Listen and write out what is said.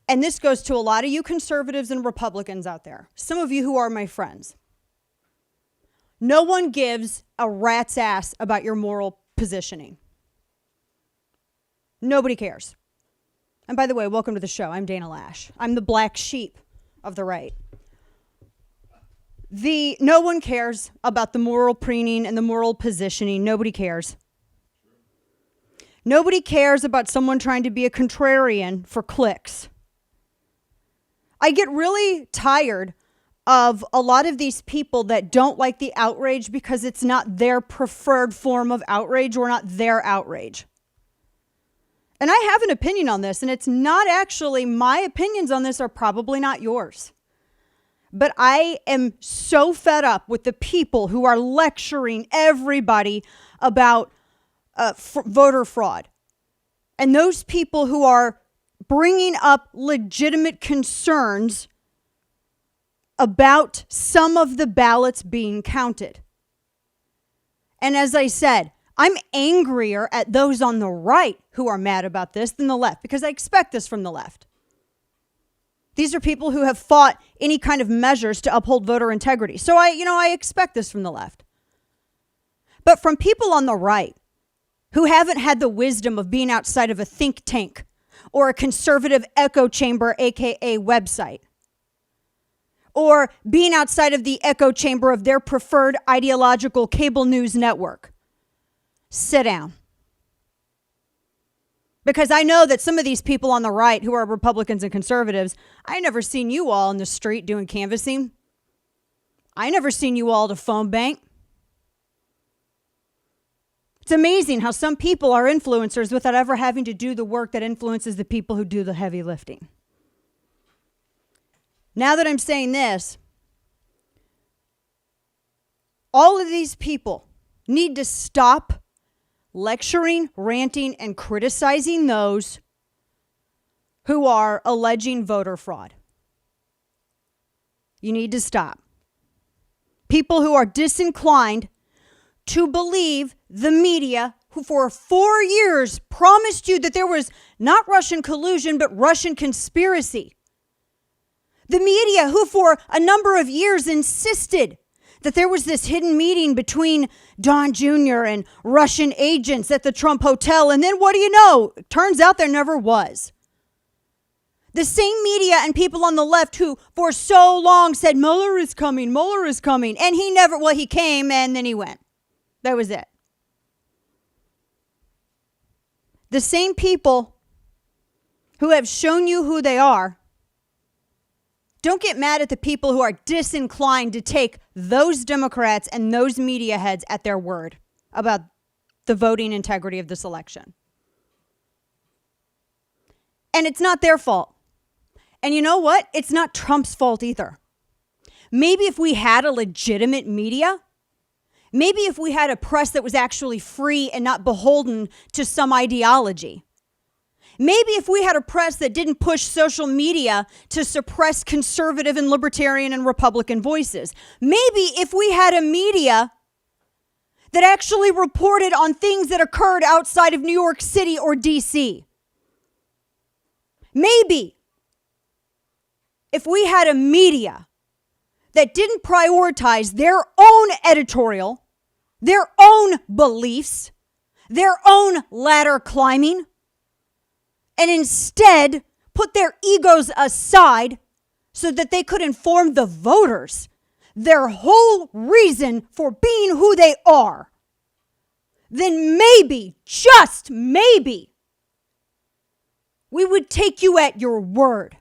and this goes to a lot of you conservatives and Republicans out there, some of you who are my friends. No one gives a rat's ass about your moral positioning. Nobody cares. And by the way, welcome to the show. I'm Dana Loesch. I'm the black sheep of the right. No one cares about the moral preening and the moral positioning. Nobody cares. Nobody cares about someone trying to be a contrarian for clicks. I get really tired of a lot of these people that don't like the outrage because it's not their preferred form of outrage or not their outrage. And I have an opinion on this, and it's not actually, my opinions on this are probably not yours. But I am so fed up with the people who are lecturing everybody about voter fraud. And those people who are bringing up legitimate concerns about some of the ballots being counted. And as I said, I'm angrier at those on the right who are mad about this than the left, because I expect this from the left. These are people who have fought any kind of measures to uphold voter integrity. So I expect this from the left. But from people on the right who haven't had the wisdom of being outside of a think tank or a conservative echo chamber, aka website, or being outside of the echo chamber of their preferred ideological cable news network, sit down. Because I know that some of these people on the right who are Republicans and conservatives, I never seen you all in the street doing canvassing. I never seen you all at a phone bank. It's amazing how some people are influencers without ever having to do the work that influences the people who do the heavy lifting. Now that I'm saying this, all of these people need to stop lecturing, ranting, and criticizing those who are alleging voter fraud. You need to stop. People who are disinclined to believe the media, who for 4 years promised you that there was not Russian collusion, but Russian conspiracy. The media who for a number of years insisted that there was this hidden meeting between Don Jr. and Russian agents at the Trump Hotel. And then what do you know? It turns out there never was. The same media and people on the left who for so long said, Mueller is coming. And he came and then he went. That was it. The same people who have shown you who they are. Don't get mad at the people who are disinclined to take those Democrats and those media heads at their word about the voting integrity of this election. And it's not their fault. And you know what? It's not Trump's fault either. Maybe if we had a legitimate media, maybe if we had a press that was actually free and not beholden to some ideology, maybe if we had a press that didn't push social media to suppress conservative and libertarian and Republican voices. Maybe if we had a media that actually reported on things that occurred outside of New York City or DC. Maybe if we had a media that didn't prioritize their own editorial, their own beliefs, their own ladder climbing, and instead put their egos aside so that they could inform the voters their whole reason for being who they are, then maybe, just maybe, we would take you at your word.